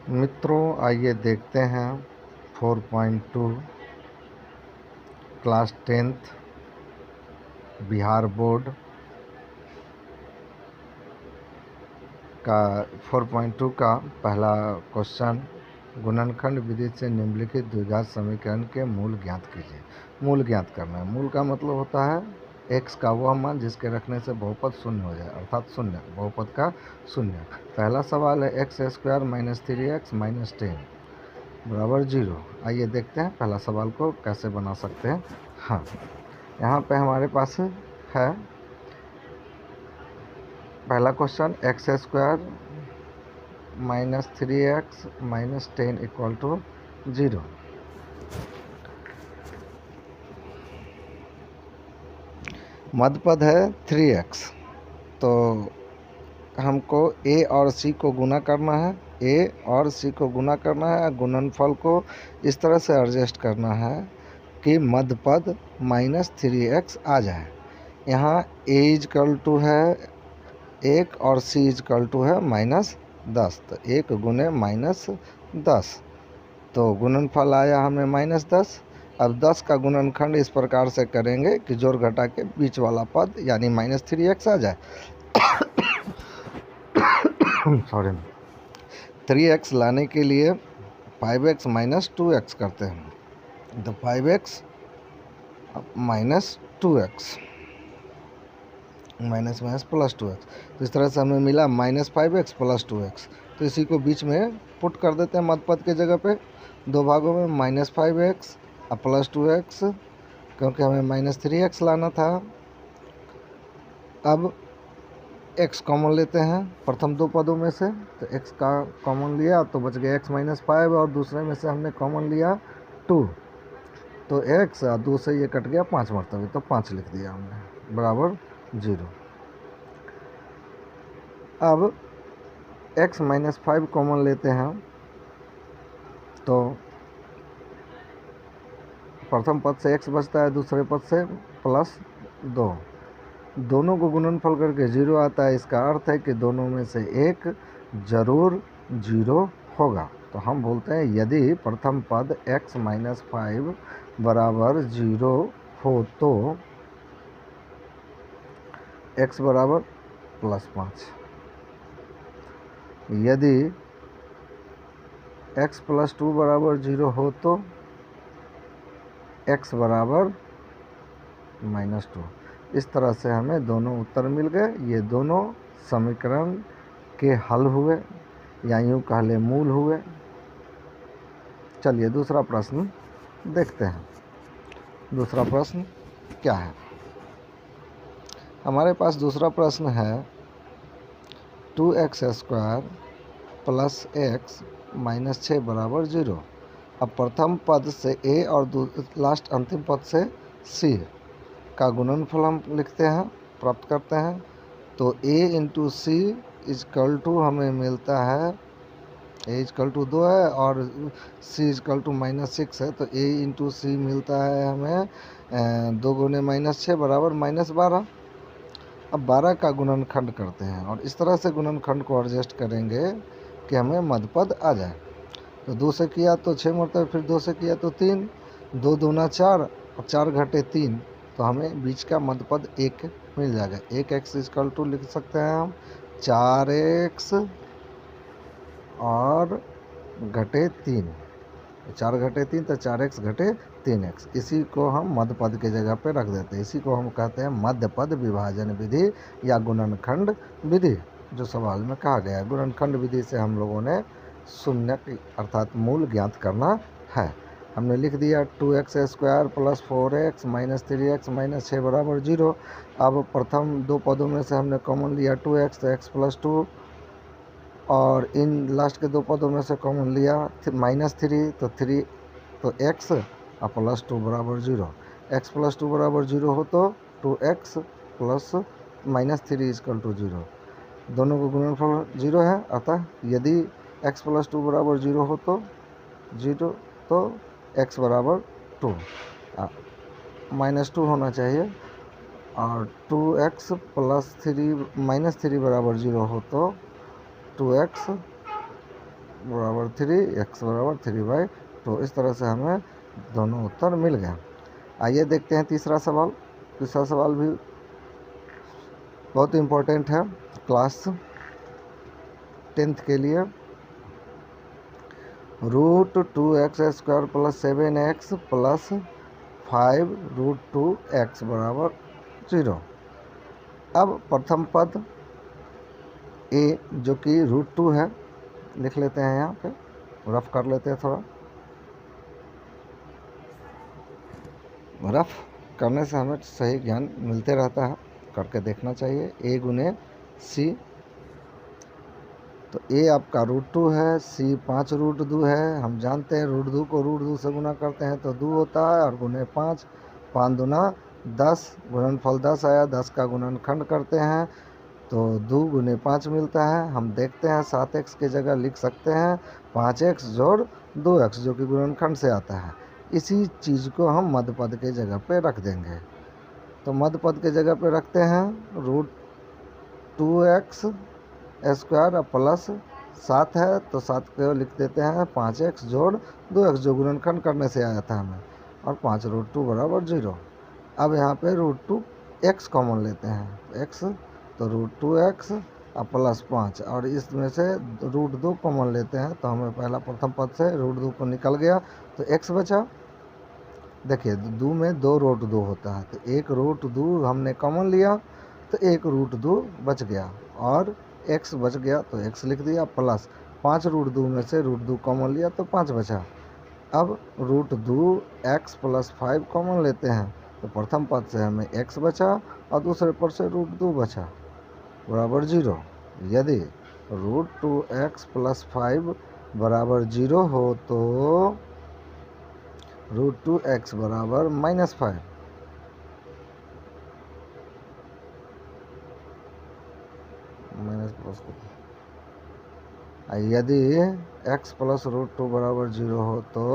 मित्रों, आइए देखते हैं 4.2 क्लास 10th बिहार बोर्ड का 4.2 का पहला क्वेश्चन। गुणनखंड विधि से निम्नलिखित द्विघात समीकरण के मूल ज्ञात कीजिए। मूल ज्ञात करना है। मूल का मतलब होता है x का वह मान जिसके रखने से बहुपद शून्य हो जाए, अर्थात शून्य, बहुपद का शून्य। पहला सवाल है x² - 3x - 10 बराबर 0। आइए देखते हैं पहला सवाल को कैसे बना सकते हैं। हाँ, यहाँ पे हमारे पास है पहला क्वेश्चन x² - 3x - 10 = 0। मध्य पद है 3x, तो हमको a और c को गुना करना है। a और c को गुना करना है। गुणनफल को इस तरह से एडजस्ट करना है कि मध्य पद -3x आ जाए। यहाँ a = है 1 और c = है -10, तो 1 गुने -10, तो गुणनफल आया हमें -10। अब 10 का गुणनखंड इस प्रकार से करेंगे कि जोड़ घटा के बीच वाला पद यानी -3x आ जाए। सॉरी, 3x लाने के लिए 5x - 2x करते हैं, तो 5x - 2x minus plus 2x, तो इस तरह से हमें मिला -5x + 2x। तो इसी को बीच में पुट कर देते हैं मध्य पद के जगह पे, दो भागों में -5x + 2x, क्योंकि हमें -3x लाना था। अब x कॉमन लेते हैं प्रथम दो पदों में से, तो x का कॉमन लिया तो बच गया x - 5, और दूसरे में से हमने कॉमन लिया 2, तो x 2 से ये कट गया 5 मरतबे, तो 5 लिख दिया हमने बराबर 0। अब x - 5 कॉमन लेते हैं, तो प्रथम पद से x बचता है, दूसरे पद से +2, दोनों को गुणनफल करके 0 आता है। इसका अर्थ है कि दोनों में से एक जरूर 0 होगा। तो हम बोलते हैं यदि प्रथम पद x - 5 बराबर 0 हो तो x बराबर +5, यदि x + 2 बराबर 0 हो तो x बराबर -2। इस तरह से हमें दोनों उत्तर मिल गए। ये दोनों समीकरण के हल हुए, या यूँ कह ले मूल हुए। चलिए दूसरा प्रश्न देखते हैं। दूसरा प्रश्न क्या है? हमारे पास दूसरा प्रश्न है 2x² + x - 6 बराबर 0। अब प्रथम पद से a और लास्ट अंतिम पद से c का गुणनफल हम लिखते हैं, प्राप्त करते हैं। तो a × c = हमें मिलता है, a = 2 है और c = -6 है, तो a × c मिलता है हमें 2 गुने -6 बराबर -12। अब 12 का गुणनखंड करते हैं, और इस तरह से गुणनखंड को एडजस्ट करेंगे कि हमें मध्य पद आ जाए। तो 2 से किया तो 6 मरतबे, फिर 2 से किया तो 3, 2 दूना 4 और 4 घटे 3, तो हमें बीच का मध्य पद 1 मिल जाएगा। 1x = लिख सकते हैं हम 4x और घटे 3, 4 घटे 3 तो 4x घटे 3x। इसी को हम मध्य पद के जगह पे रख देते हैं। इसी को हम कहते हैं मध्य पद विभाजन विधि या गुणनखंड विधि, जो सवाल में कहा गया है। गुणनखंड विधि से हम लोगों ने शून्य अर्थात मूल ज्ञात करना है। हमने लिख दिया 2x² + 4x - 3x - 6 बराबर 0। अब प्रथम दो पदों में से हमने कॉमन लिया 2x, तो x + 2, और इन लास्ट के दो पदों में से कॉमन लिया -3, तो 3, तो x + 2 बराबर 0। x + 2 बराबर 0 हो तो 2x + -3 = 0। दोनों को गुणनफल 0 है, अतः यदि x + 2 बराबर 0 हो तो 0, तो x बराबर 2 -2 होना चाहिए, और 2x + 3 - 3 बराबर 0 हो तो 2x बराबर 3, एक्स बराबर 3/2। इस तरह से हमें दोनों उत्तर मिल गए। आइए देखते हैं तीसरा सवाल। तीसरा सवाल भी बहुत इम्पोर्टेंट है क्लास 10th के लिए। √2x² + 7x + 5 √2x बराबर 0। अब प्रथम पद ए जो कि √2 है लिख लेते हैं, यहाँ पे रफ कर लेते हैं। थोड़ा रफ करने से हमें सही ज्ञान मिलते रहता है, करके देखना चाहिए। ए गुने सी, तो ए आपका √2 है, सी 5 √2 है। हम जानते हैं √2 को √2 से गुना करते हैं तो 2 होता है, और गुने 5, 5 दूना 10, गुणनफल 10 आया। 10 का गुणनखंड करते हैं तो 2 गुने 5 मिलता है। हम देखते हैं 7x की जगह लिख सकते हैं 5x जोड़ 2x, जो कि गुणनखंड से आता है। इसी चीज़ को हम मध्य पद के जगह पे रख देंगे। तो मध्य पद के जगह पे रखते हैं √2x² + 7 है तो 7 को लिख देते हैं 5x जोड़ 2x, जो गुणनखंड करने से आया था हमें, और 5 √2 बराबर 0। अब यहाँ पे √2x कॉमन लेते हैं, x तो √2x + 5, और इसमें से √2 कॉमन लेते हैं तो हमें पहला प्रथम पद से √2 को निकल गया तो x बचा। देखिए 2 में 2 √2 होता है, तो 1 √2 हमने कॉमन लिया तो 1 √2 बच गया, और x बच गया तो x लिख दिया, प्लस 5 √2 में से √2 कॉमन लिया तो 5 बचा। अब √2x + 5 कॉमन लेते हैं तो प्रथम पद से हमें x बचा और दूसरे पद से √2 बचा बराबर 0। यदि √2x + 5 बराबर 0 हो तो √2x बराबर -5। यदि x + √2 बराबर 0 हो तो